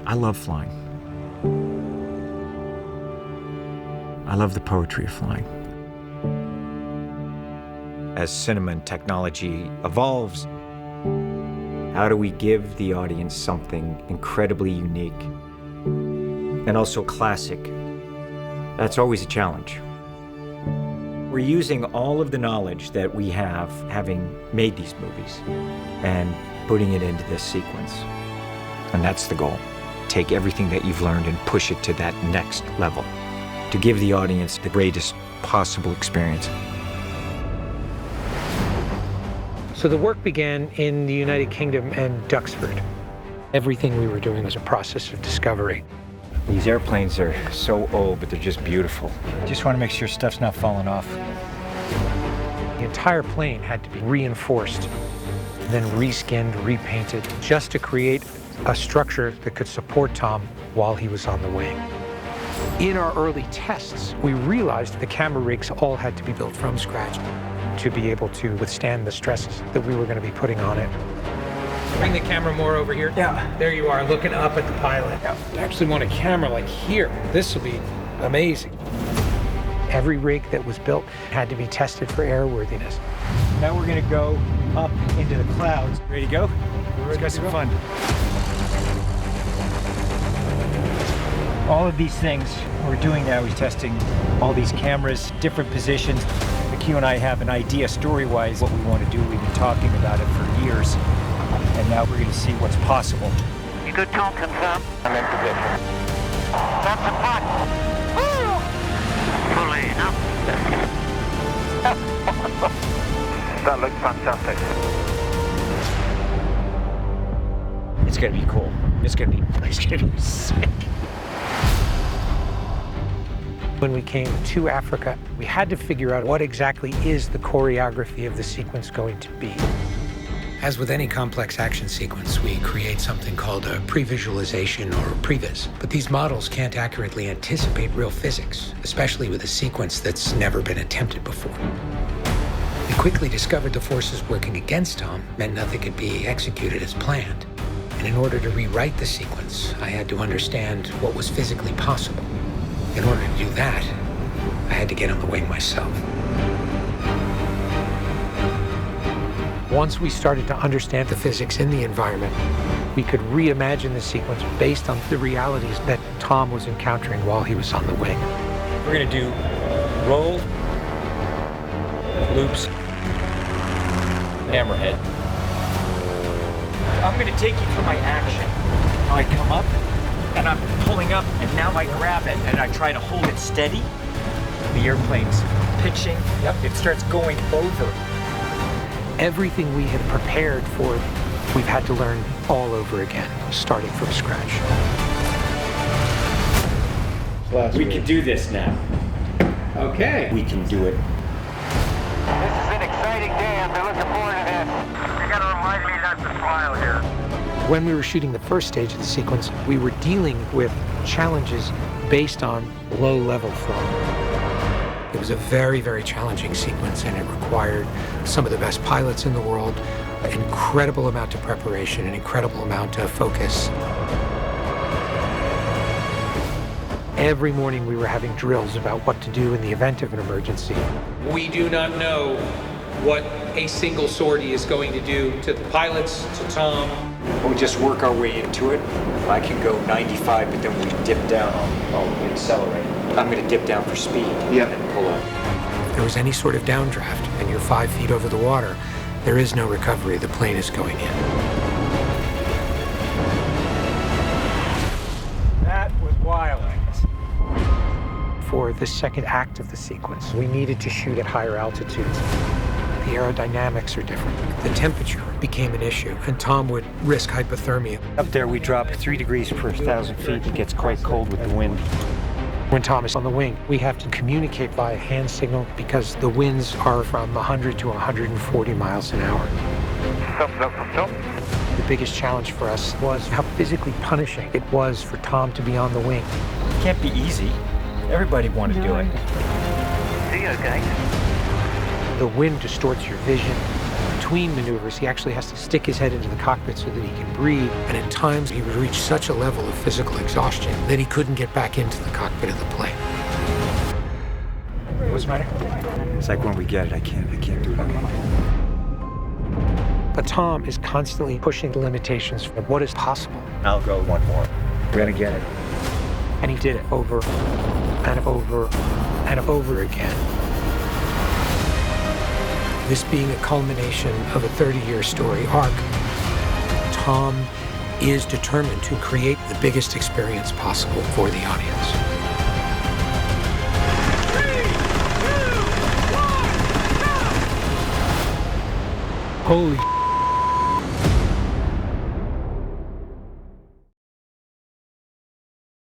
I love flying. I love the poetry of flying. As cinema and technology evolves, how do we give the audience something incredibly unique and also classic? That's always a challenge. We're using all of the knowledge that we have, having made these movies, and putting it into this sequence. And that's the goal. Take everything that you've learned and push it to that next level, to give the audience the greatest possible experience. So the work began in the United Kingdom and Duxford. Everything we were doing was a process of discovery. These airplanes are so old, but they're just beautiful. Just want to make sure stuff's not falling off. The entire plane had to be reinforced, then reskinned, repainted, just to create a structure that could support Tom while he was on the wing. In our early tests, we realized the camera rigs all had to be built from scratch to be able to withstand the stresses that we were going to be putting on it. Bring the camera more over here. Yeah. There you are, looking up at the pilot. Yeah. I actually want a camera like here. This will be amazing. Every rig that was built had to be tested for airworthiness. Now we're going to go up into the clouds. Ready to go? Let's get some fun. All of these things we're doing now is testing all these cameras, different positions. Q and I have an idea story-wise what we want to do. We've been talking about it for years, and now we're going to see what's possible. You good, Tom? Confirm. I'm in position. That's a putt. Woo! Fully up. That looks fantastic. It's going to be cool. It's going to be sick. When we came to Africa, we had to figure out what exactly is the choreography of the sequence going to be. As with any complex action sequence, we create something called a pre-visualization or previs. But these models can't accurately anticipate real physics, especially with a sequence that's never been attempted before. We quickly discovered the forces working against Tom meant nothing could be executed as planned. And in order to rewrite the sequence, I had to understand what was physically possible. In order to do that, I had to get on the wing myself. Once we started to understand the physics in the environment, we could reimagine the sequence based on the realities that Tom was encountering while he was on the wing. We're going to do roll, loops, hammerhead. I'm going to take you through my action. I come up, and I'm pulling up, and now I grab it, and I try to hold it steady. The airplane's pitching. Yep. It starts going over. Everything we had prepared for, we've had to learn all over again, starting from scratch. We can do this now. Okay. We can do it. This is an exciting day. I've been looking forward to this. You gotta remind me not to smile here. When we were shooting the first stage of the sequence, we were dealing with challenges based on low-level flow. It was a very, very challenging sequence, and it required some of the best pilots in the world, an incredible amount of preparation, an incredible amount of focus. Every morning we were having drills about what to do in the event of an emergency. We do not know what a single sortie is going to do to the pilots, to Tom. We just work our way into it. I can go 95, but then we dip down, I'll accelerate. I'm going to dip down for speed and pull up. If there was any sort of downdraft and you're 5 feet over the water, there is no recovery. The plane is going in. That was wild. For the second act of the sequence, we needed to shoot at higher altitudes. The aerodynamics are different. The temperature became an issue, and Tom would risk hypothermia. Up there we drop 3 degrees per 1,000 feet. It gets quite cold with the wind. When Tom is on the wing, we have to communicate via hand signal because the winds are from 100 to 140 miles an hour. Stop. The biggest challenge for us was how physically punishing it was for Tom to be on the wing. It can't be easy. Everybody wanted to do it. See you, okay? The wind distorts your vision. between maneuvers, he actually has to stick his head into the cockpit so that he can breathe. And at times, he would reach such a level of physical exhaustion that he couldn't get back into the cockpit of the plane. What's the matter? It's like when we get it, I can't do it anymore. But Tom is constantly pushing the limitations of what is possible. I'll go one more. We're gonna get it. And he did it over and over and over again. This being a culmination of a 30-year story arc, Tom is determined to create the biggest experience possible for the audience. 3, 2, 1, go! Holy